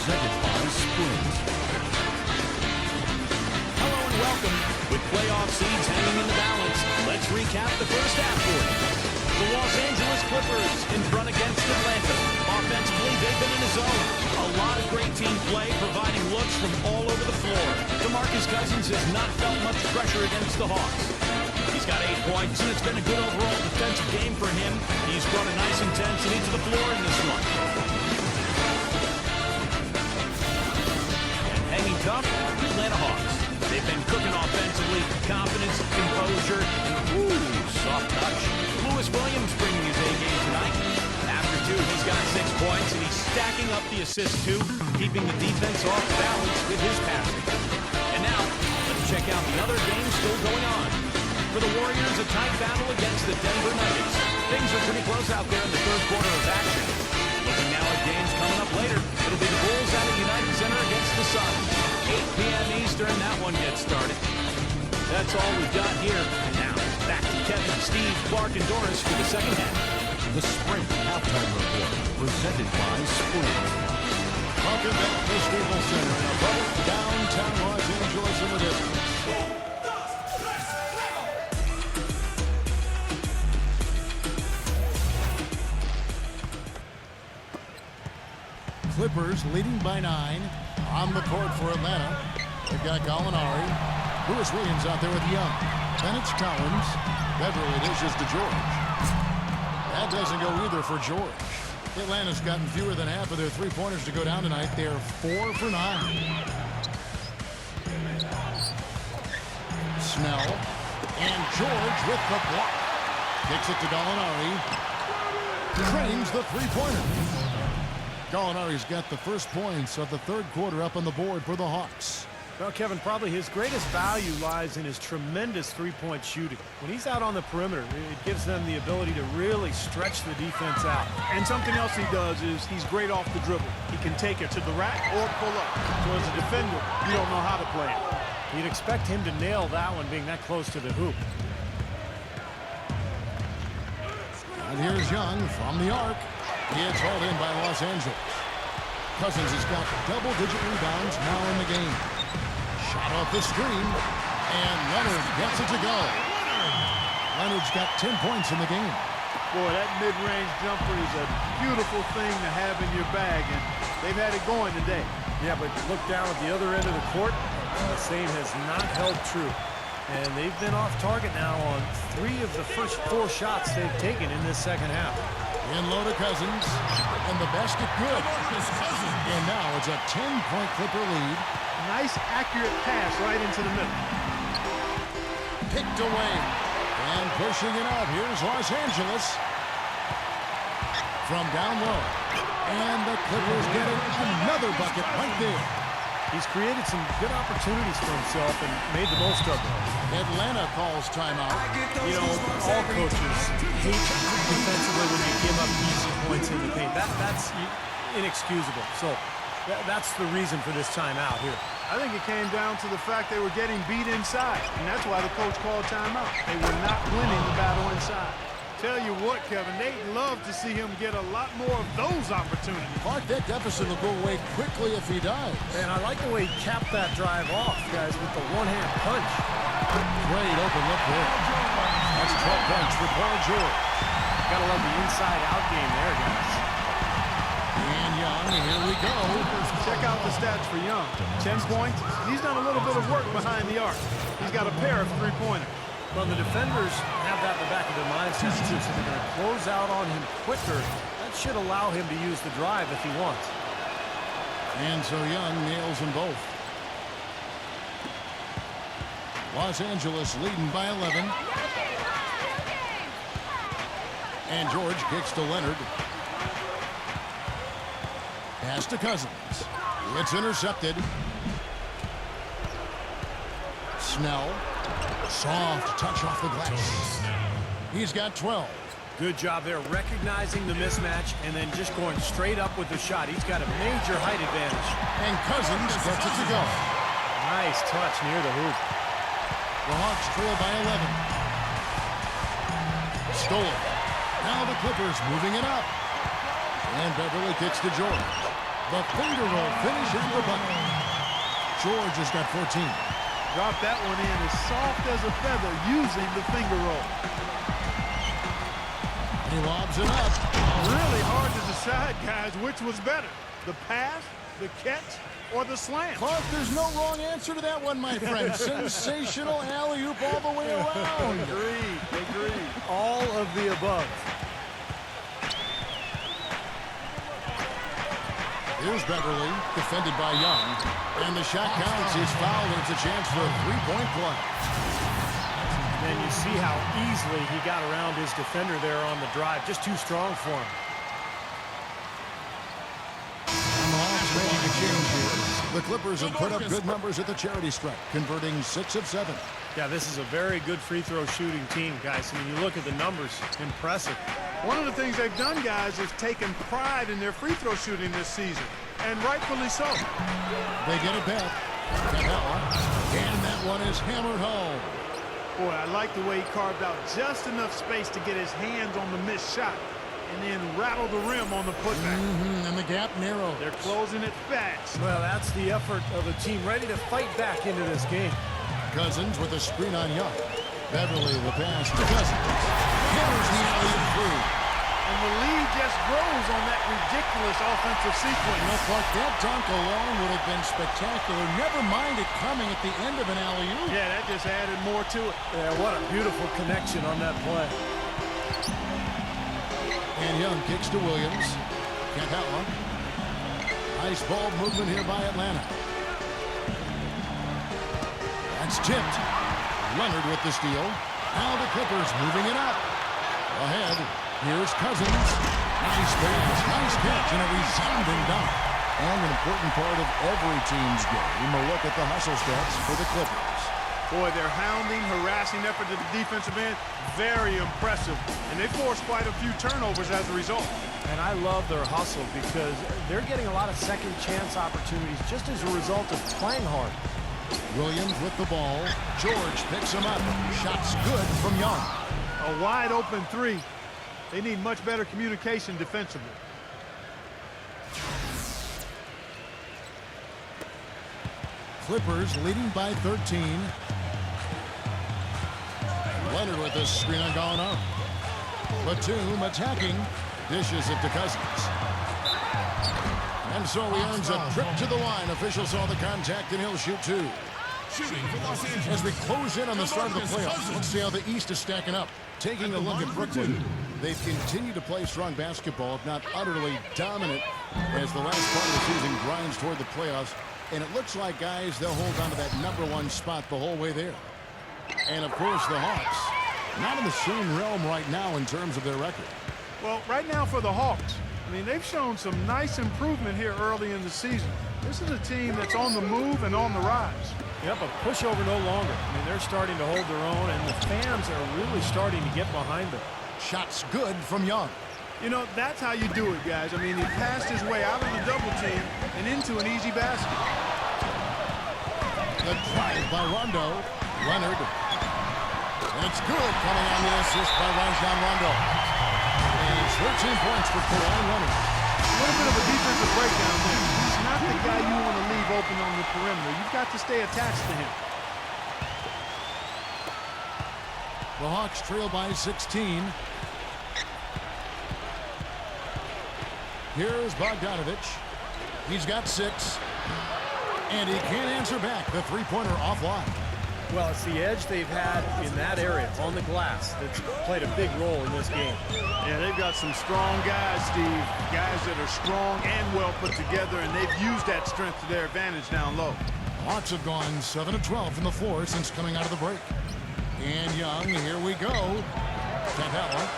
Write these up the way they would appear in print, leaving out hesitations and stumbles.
presented by Sprint. Hello and welcome. With playoff seeds hanging in the balance, let's recap the first half for you. The Los Angeles Clippers in front against Atlanta. Offensively, they've been in the zone. A lot of great team play, providing looks from all over the floor. DeMarcus Cousins has not felt much pressure against the Hawks. He's got 8 points, and it's been a good overall defensive game for him. He's brought a nice intensity to the floor in this one. And hanging tough, the Atlanta Hawks. They've been cooking offensively, confidence, composure, and soft touch. Lewis Williams bringing his A-game tonight. After 2, he's got 6 points, and he's stacking up the assist too, keeping the defense off balance with his passing. And now, let's check out the other games still going on. For the Warriors, a tight battle against the Denver Nuggets. Things are pretty close out there in the third quarter of action. Looking now at games coming up later, it'll be the Bulls out at United Center against the Suns. 8 p.m. Eastern, that one gets started. That's all we've got here. Now, back to Kevin, Steve, Clark, and Doris for the second half. The Sprint Halftime Report, presented by Sprint. Welcome back to Staples Center in a boat downtown Los Angeles in the distance. Clippers leading by 9 on the court for Atlanta. They've got Gallinari. Lewis Williams out there with Young. Then it's Collins. Beverly dishes to George. That doesn't go either for George. Atlanta's gotten fewer than half of their three-pointers to go down tonight. They're 4 for 9. Snell. And George with the block. Kicks it to Gallinari. Trains the three-pointer. Gallinari's got the first points of the third quarter up on the board for the Hawks. Well, Kevin, probably his greatest value lies in his tremendous three-point shooting. When he's out on the perimeter, it gives them the ability to really stretch the defense out. And something else he does is he's great off the dribble. He can take it to the rack or pull up. So as a defender, you don't know how to play it. You'd expect him to nail that one being that close to the hoop. And here's Young from the arc. He is hauled in by Los Angeles. Cousins has got double-digit rebounds now in the game. Shot off the screen, and Leonard gets it to go. Leonard's got 10 points in the game. Boy, that mid-range jumper is a beautiful thing to have in your bag, and they've had it going today. Yeah, but look down at the other end of the court, the same has not held true. And they've been off target now on 3 of the first 4 shots they've taken in this second half. In low to Cousins, and the basket good. And now it's a 10-point Clipper lead. Nice, accurate pass right into the middle. Picked away, and pushing it out. Here's Los Angeles from down low. And the Clippers getting another bucket right there. He's created some good opportunities for himself and made the most of them. Atlanta calls timeout. You know, all coaches hate defensively when you give up easy points in the paint. That's inexcusable. So that's the reason for this timeout here. I think it came down to the fact they were getting beat inside, and that's why the coach called timeout. They were not winning the battle inside. Tell you what, Kevin, they'd love to see him get a lot more of those opportunities. Clark, that deficit will go away quickly if he does. And I like the way he capped that drive off, guys, with the one-hand punch. Great open look there. That's 12 points for Paul George. Gotta love the inside-out game there, guys. And Young, and here we go. Check out the stats for Young. 10 points. He's done a little bit of work behind the arc. He's got a pair of three-pointers. Well, the defenders have that in the back of their minds, too, so they're going to close out on him quicker. That should allow him to use the drive if he wants. And so Young nails them both. Los Angeles leading by 11. And George kicks to Leonard. Pass to Cousins. It's intercepted. Snell. Soft touch off the glass. He's got 12. Good job there recognizing the mismatch and then just going straight up with the shot. He's got a major height advantage. And Cousins gets it to go. Nice touch near the hoop. The Hawks trail by 11. Stolen. Now the Clippers moving it up. And Beverly kicks to George. The finger roll finish at the bucket. George has got 14. Dropped that one in as soft as a feather using the finger roll. He lobs it up. Really hard to decide, guys, which was better. The pass, the catch, or the slam. Clark, there's no wrong answer to that one, my friend. Sensational alley-oop all the way around. Agreed. All of the above. Here's Beverly, defended by Young. And the shot counts. He's fouled, and it's a chance for a three-point play. And you see how easily he got around his defender there on the drive. Just too strong for him. And the Hawks making a change here. The Clippers have put up good numbers at the charity stripe, converting 6 of 7. Yeah, this is a very good free throw shooting team, guys. I mean, you look at the numbers, impressive. One of the things they've done, guys, is taken pride in their free throw shooting this season, and rightfully so. They get it back. And that one is hammered home. Boy, I like the way he carved out just enough space to get his hands on the missed shot and then rattle the rim on the putback. And the gap narrows. They're closing it fast. Well, that's the effort of a team ready to fight back into this game. Cousins with a screen on Young. Beverly the pass to Cousins. Hammers the alley-oop through. And the lead just grows on that ridiculous offensive sequence. You know, Clark, that dunk alone would have been spectacular. Never mind it coming at the end of an alley-oop. Yeah, that just added more to it. Yeah, what a beautiful connection on that play. And Young kicks to Williams. Can't have one. Nice ball movement here by Atlanta. That's tipped. Leonard with the steal. Now the Clippers moving it up. Ahead. Here's Cousins. Nice pass, nice catch, and a resounding dunk. And an important part of every team's game, a look at the hustle stats for the Clippers. Boy, their hounding, harassing effort to the defensive end, very impressive. And they forced quite a few turnovers as a result. And I love their hustle because they're getting a lot of second chance opportunities just as a result of playing hard. Williams with the ball. George picks him up. Shot's good from Young. A wide open three. They need much better communication defensively. Clippers leading by 13. Leonard with the screen on Gallinari. Batum attacking. Dishes it to Cousins. And so he earns a trip to the line. Official saw the contact, and he'll shoot two. As we close in on the start of the playoffs, let's see how the East is stacking up. Taking a look at Brooklyn, they've continued to play strong basketball, if not utterly dominant, as the last part of the season grinds toward the playoffs. And it looks like, guys, they'll hold on to that #1 spot the whole way there. And, of course, the Hawks, not in the same realm right now in terms of their record. Well, right now for the Hawks, I mean, they've shown some nice improvement here early in the season. This is a team that's on the move and on the rise. Yep, a pushover no longer. I mean, they're starting to hold their own, and the fans are really starting to get behind them. Shot's good from Young. You know, that's how you do it, guys. I mean, he passed his way out of the double team and into an easy basket. The drive by Rondo. Leonard. That's good, coming on the assist by Rajon Rondo. And it's 13 points for Kawhi Leonard. A little bit of a defensive breakdown there. He's not the guy you want to leave open on the perimeter. You've got to stay attached to him. The Hawks trail by 16. Here's Bogdanovich. He's got 6. And he can't answer back. The three-pointer offline. Well, it's the edge they've had in that area on the glass that's played a big role in this game. Yeah, they've got some strong guys, Steve. Guys that are strong and well put together, and they've used that strength to their advantage down low. Hawks have gone 7 of 12 from the floor since coming out of the break. And Young, here we go. Capella.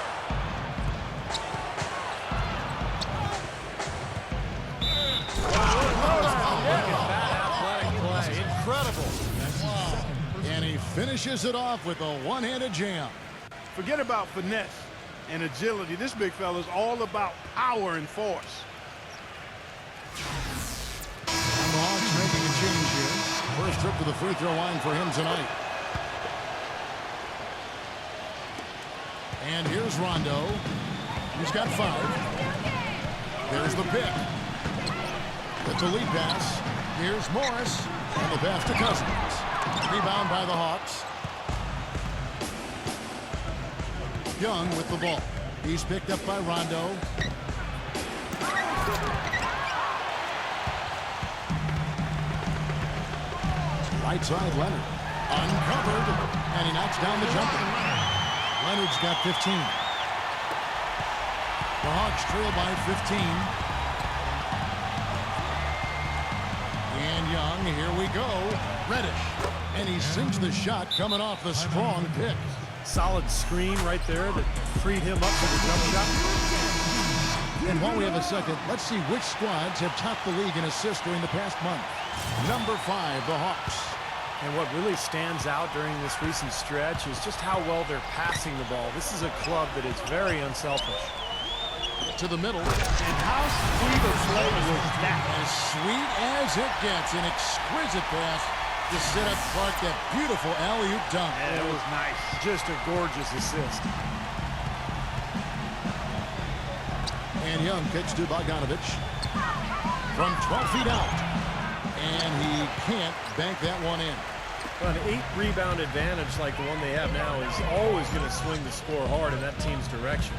Incredible. And he finishes it off with a one-handed jam. Forget about finesse and agility. This big fella is all about power and force. And the Hawks making a change here. First trip to the free throw line for him tonight. And here's Rondo. He's got 5. There's the pick. It's a lead pass. Here's Morris. And the pass to Cousins. Rebound by the Hawks. Young with the ball. He's picked up by Rondo. Right side, Leonard. Uncovered. And he knocks down the jumper. Leonard's got 15. The Hawks trail by 15. And Young, here we go. Reddish. And he sinks the shot coming off the strong pick. Solid screen right there that freed him up for the jump shot. And while we have a second, let's see which squads have topped the league in assists during the past month. Number 5, the Hawks. And what really stands out during this recent stretch is just how well they're passing the ball. This is a club that is very unselfish. To the middle. And how sweet a play was that? As sweet as it gets. An exquisite pass to set up Clark that beautiful alley-oop dunk. And it was nice. Just a gorgeous assist. And Young kicks to Bogdanovich from 12 feet out. And he can't bank that one in. An 8-rebound advantage like the one they have now is always going to swing the score hard in that team's direction.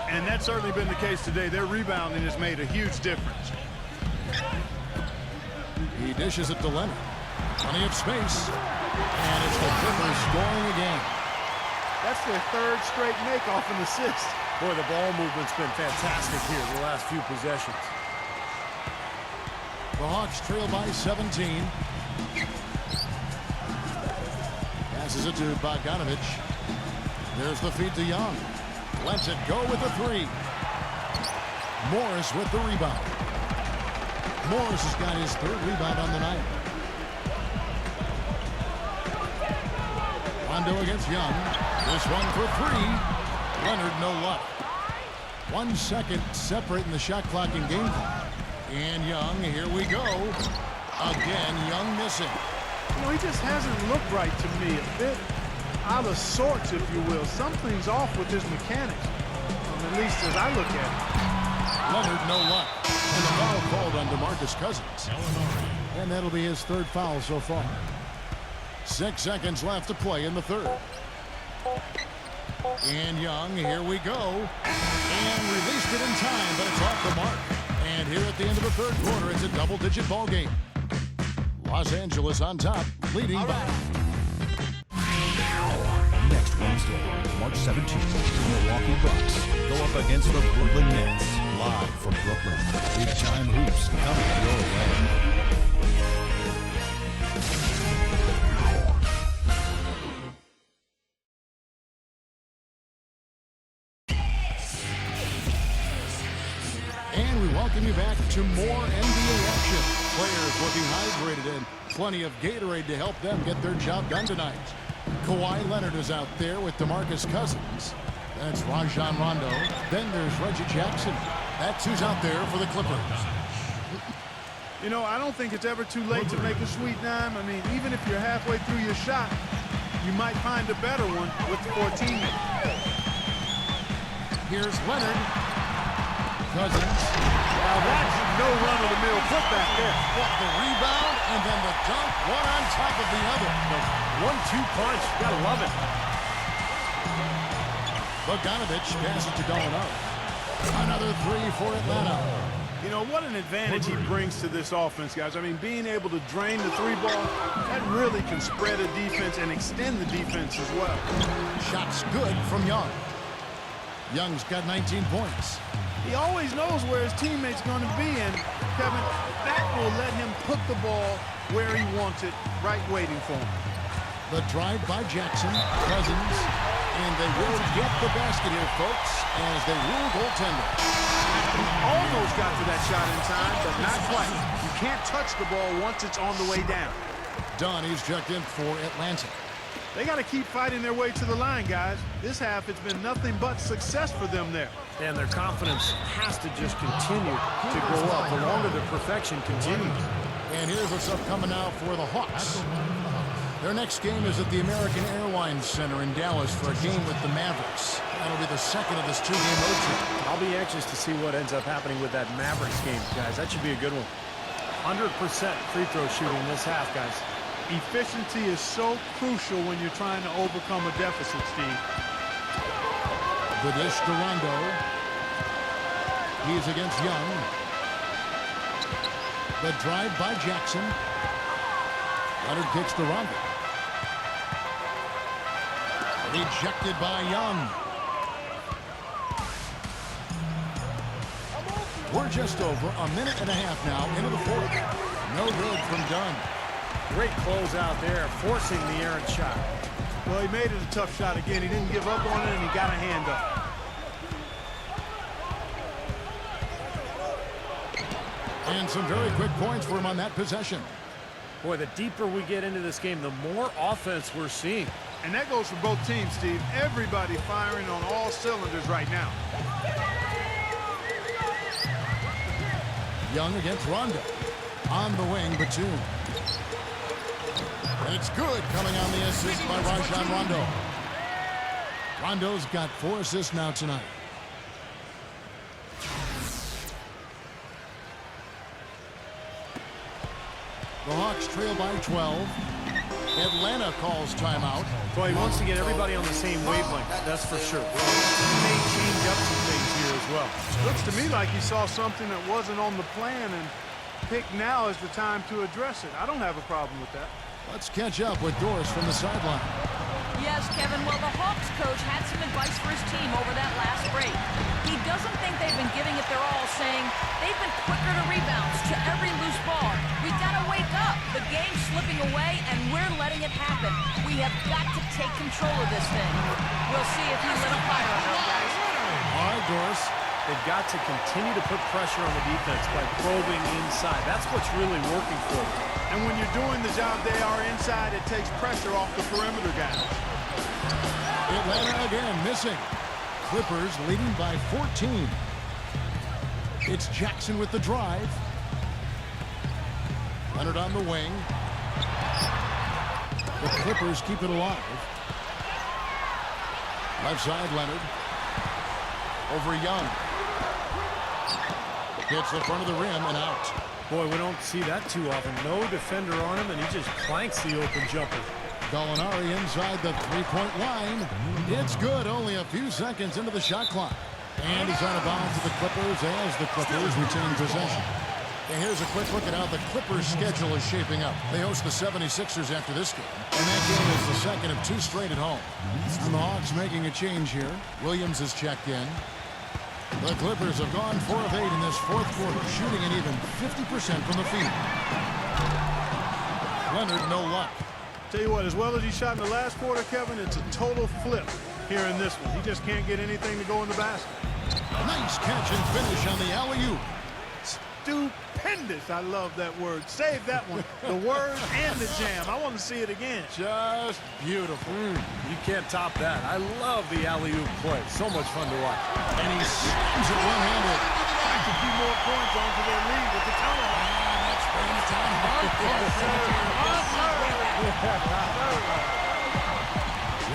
And that's certainly been the case today. Their rebounding has made a huge difference. He dishes it to Leonard. Plenty of space. And it's the Clippers scoring again. That's their third straight make-off and assist. Boy, the ball movement's been fantastic here the last few possessions. The Hawks trail by 17. Passes it to Bogdanovich. There's the feed to Young. Lets it go with the 3. Morris with the rebound. Morris has got his 3rd rebound on the night. Rondo against Young. This one for 3. Leonard, no luck. 1 second separating the shot clock and game clock. And Young, here we go. Again, Young missing. You know, he just hasn't looked right to me. A bit out of sorts, if you will. Something's off with his mechanics, at least as I look at it. Leonard, no luck. And the foul called on DeMarcus Cousins. And that'll be his 3rd foul so far. 6 seconds left to play in the 3rd. And Young, here we go. And released it in time, but it's off the mark. And here at the end of the 3rd quarter, it's a double-digit ball game. Los Angeles on top, leading by. Next Wednesday, March 17th, the Milwaukee Bucks go up against the Brooklyn Nets. Live from Brooklyn. Big time hoops coming your way. And we welcome you back to more NBA action. Players looking hydrated and plenty of Gatorade to help them get their job done tonight. Kawhi Leonard is out there with DeMarcus Cousins. That's Rajon Rondo. Then there's Reggie Jackson. That's who's out there for the Clippers. You know, I don't think it's ever too late to make a sweet dime. I mean, even if you're halfway through your shot, you might find a better one with 14 minutes. Here's Leonard. Cousins. Now that's no run-of-the-mill putback there. What, the rebound and then the dunk, one on top of the other. The 1-2 punch, you gotta love it. Bogdanovich passes to Gallinari. Another 3 for Atlanta. You know, what an advantage he brings to this offense, guys. I mean, being able to drain the 3-ball, that really can spread a defense and extend the defense as well. Shots good from Young. Young's got 19 points. He always knows where his teammate's going to be, and Kevin, that will let him put the ball where he wants it, right waiting for him. The drive by Jackson, Cousins, and they will get the basket here, folks, as they rule goaltender. He almost got to that shot in time, but not quite. You can't touch the ball once it's on the way down. Dunn is checked in for Atlanta. They got to keep fighting their way to the line, guys. This half, it's been nothing but success for them there. And their confidence has to just continue to go up the longer the perfection continues. And here's what's up coming out for the Hawks. Their next game is at the American Airlines Center in Dallas for a game with the Mavericks. That'll be the second of this 2-game road trip. I'll be anxious to see what ends up happening with that Mavericks game, guys. That should be a good one. 100% free throw shooting this half, guys. Efficiency is so crucial when you're trying to overcome a deficit, Steve. The dish to Rondo. He's against Young. The drive by Jackson. Leonard kicks to Rondo. Rejected by Young. We're just over a minute and a half now into the fourth. No good from Dunn. Great close out there, forcing the errant shot. Well, he made it a tough shot again. He didn't give up on it, and he got a hand up. And some very quick points for him on that possession. Boy, the deeper we get into this game, the more offense we're seeing. And that goes for both teams, Steve. Everybody firing on all cylinders right now. Young against Rondo. On the wing, Batum. And it's good, coming on the assist by Rajon Rondo. Rondo's got 4 assists now tonight. The Hawks trail by 12. Atlanta calls timeout. Boy, he wants to get everybody on the same wavelength, that's for sure. He may change up some things here as well. Looks to me like he saw something that wasn't on the plan and picked now as the time to address it. I don't have a problem with that. Let's catch up with Doris from the sideline. Yes, Kevin. Well, the Hawks coach had some advice for his team over that last break. He doesn't think they've been giving it their all, saying they've been quicker to rebounds, to every loose ball. We've got to wake up. The game's slipping away, and we're letting it happen. We have got to take control of this thing. We'll see if he lit a fire on those guys. All right, Doris. They've got to continue to put pressure on the defense by probing inside. That's what's really working for them. And when you're doing the job they are inside, it takes pressure off the perimeter guys. Atlanta again missing. Clippers leading by 14. It's Jackson with the drive. Leonard on the wing. The Clippers keep it alive. Left side, Leonard. Over Young. Hits the front of the rim and out. Boy, we don't see that too often. No defender on him, and he just clanks the open jumper. Gallinari inside the three-point line. It's good, only a few seconds into the shot clock. And he's out of bounds to the Clippers as the Clippers retain possession. And here's a quick look at how the Clippers' schedule is shaping up. They host the 76ers after this game. And that game is the second of 2 straight at home. And the Hawks making a change here. Williams has checked in. The Clippers have gone 4 of 8 in this fourth quarter, shooting an even 50% from the field. Leonard, no luck. Tell you what, as well as he shot in the last quarter, Kevin, it's a total flip here in this one. He just can't get anything to go in the basket. Nice catch and finish on the alley-oop. Stupendous. I love that word. Save that one. The word and the jam. I want to see it again. Just beautiful. You can't top that. I love the alley-oop play. So much fun to watch. And he slams it one-handed. Back a few more points onto their lead with the turnover. That's bringing it down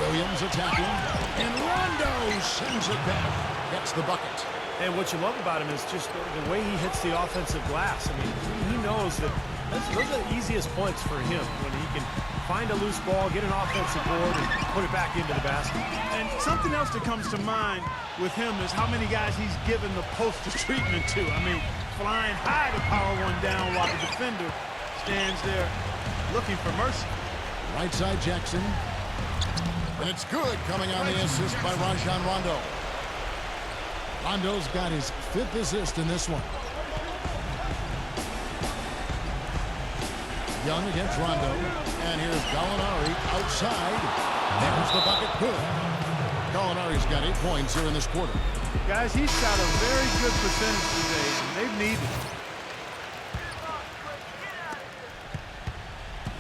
Williams attacking. And Rondo sends it back. Gets the bucket. And what you love about him is just the way he hits the offensive glass. I mean, he knows that those are the easiest points for him when he can find a loose ball, get an offensive board, and put it back into the basket. And something else that comes to mind with him is how many guys he's given the poster treatment to. I mean, flying high to power one down while the defender stands there looking for mercy. Right side, Jackson. And it's good, coming on the assist by Rajon Rondo. Rondo's got his 5th assist in this one. Young against Rondo. And here's Gallinari outside. There's the bucket. Good. Gallinari's got 8 points here in this quarter. Guys, he's shot a very good percentage today, and they've needed it.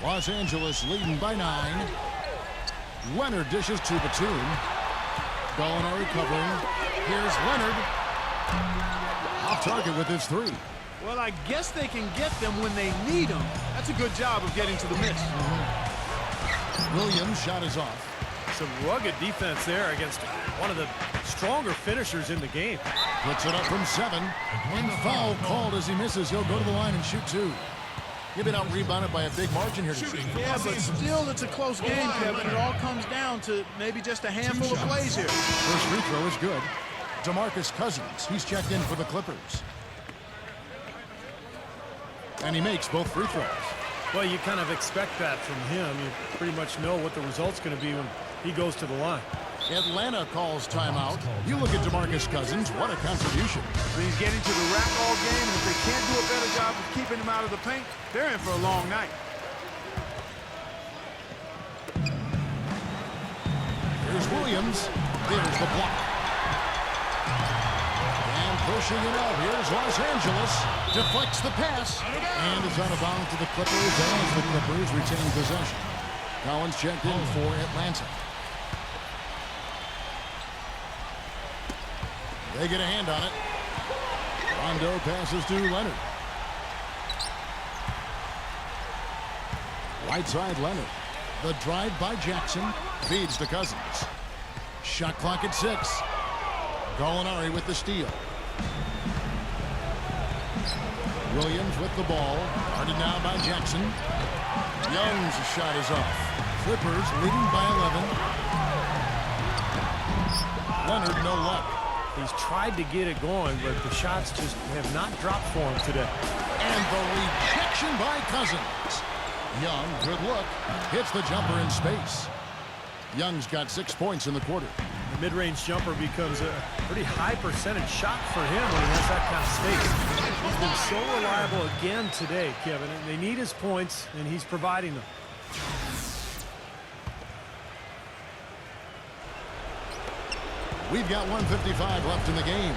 Los Angeles leading by 9. Leonard dishes to Batum. Gallinari covering. Here's Leonard. Off target with his 3. Well, I guess they can get them when they need them. That's a good job of getting to the miss. Williams' shot is off. Some rugged defense there against one of the stronger finishers in the game. Puts it up from 7. And foul called as he misses. He'll go to the line and shoot 2. You've been out-rebounded by a big margin here today. Yeah, but still, it's a close game, Kevin. It all comes down to maybe just a handful of plays here. First free throw is good. DeMarcus Cousins, he's checked in for the Clippers. And he makes both free throws. Well, you kind of expect that from him. You pretty much know what the result's going to be when he goes to the line. Atlanta calls timeout. You look at DeMarcus Cousins, what a contribution. He's getting to the rack all game, and if they can't do a better job of keeping him out of the paint, they're in for a long night. Here's Williams. There's the block. And pushing it out. Here's Los Angeles. Deflects the pass. And is out of bounds to the Clippers as the Clippers retain possession. Collins checked in for Atlanta. They get a hand on it. Rondo passes to Leonard. Right side Leonard. The drive by Jackson feeds to Cousins. Shot clock at 6. Gallinari with the steal. Williams with the ball. Guarded now by Jackson. Young's shot is off. Clippers leading by 11. Leonard no luck. He's tried to get it going, but the shots just have not dropped for him today. And the rejection by Cousins. Young, good look, hits the jumper in space. Young's got 6 points in the quarter. The mid-range jumper becomes a pretty high percentage shot for him when he has that kind of space. He's been so reliable again today, Kevin. And they need his points, and he's providing them. We've got 1:55 left in the game.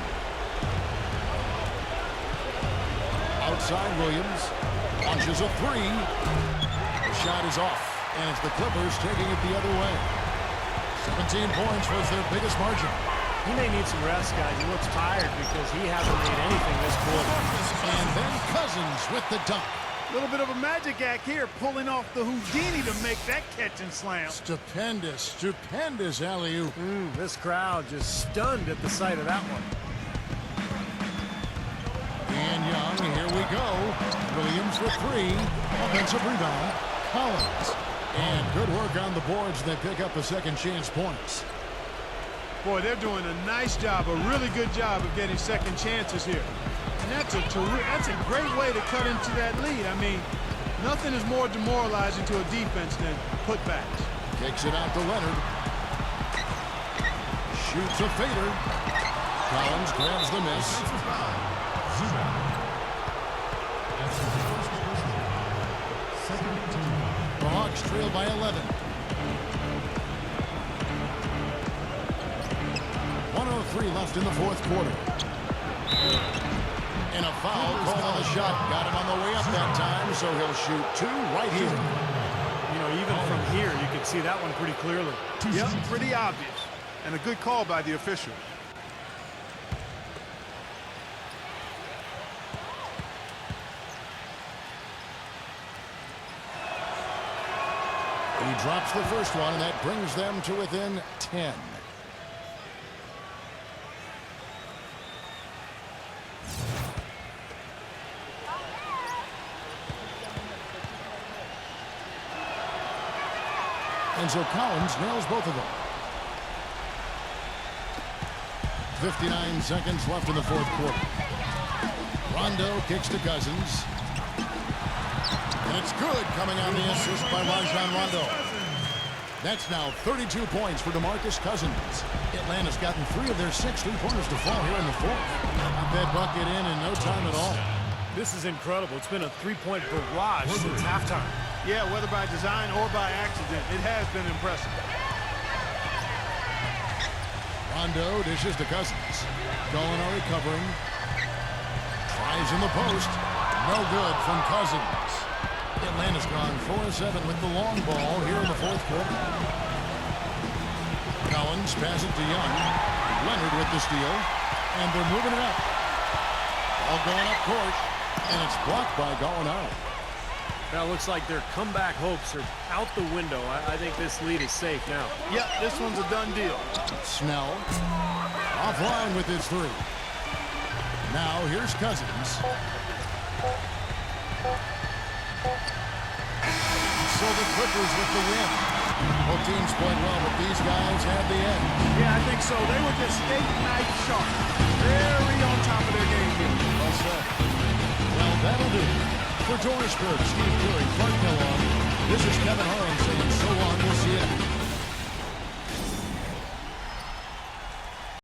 Outside Williams. Launches a 3. The shot is off. And it's the Clippers taking it the other way. 17 points was their biggest margin. He may need some rest, guys. He looks tired because he hasn't made anything this quarter. And then Cousins with the dunk. A little bit of a magic act here, pulling off the Houdini to make that catch and slam. Stupendous, stupendous alley-oop. This crowd just stunned at the sight of that one. And Young, here we go. Williams with 3. Offensive rebound. Collins. And good work on the boards. They pick up a second chance points. Boy, they're doing a nice job, a really good job of getting second chances here. And that's a great way to cut into that lead. I mean, nothing is more demoralizing to a defense than putbacks. Kicks it out to Leonard. Shoots a fader. Collins grabs the miss. The Hawks trail by 11. 1:03 left in the fourth quarter. And a foul called on the shot. Got him on the way up that time, so he'll shoot 2 right here. You know, even from here, you can see that one pretty clearly. Yep, pretty obvious. And a good call by the official. He drops the first one, and that brings them to within 10. And so Collins nails both of them. 59 seconds left in the fourth quarter. Rondo kicks to Cousins. And it's good, coming on the assist by Rajon Rondo. That's now 32 points for DeMarcus Cousins. Atlanta's gotten 3 of their 6 3-pointers to fall here in the fourth. Got that bucket in no time at all. This is incredible. It's been a 3-point barrage since halftime. Yeah, whether by design or by accident, it has been impressive. Rondo dishes to Cousins. Gallinari covering. Tries in the post. No good from Cousins. Atlanta's gone 4-7 with the long ball here in the fourth quarter. Collins passes to Young. Leonard with the steal. And they're moving it up. All going up court. And it's blocked by Gallinari. Now it looks like their comeback hopes are out the window. I think this lead is safe now. Yep, this one's a done deal. Snell offline with his 3. Now here's Cousins. so the Clippers with the win. Both teams played well, but these guys had the edge. Yeah, I think so. They were just steak knife sharp. Very on top of their game here. Well said. Well, that'll do. For George Berg, Steve Curry, Clark Kellogg, this is Kevin Harlan saying so long. We'll see you.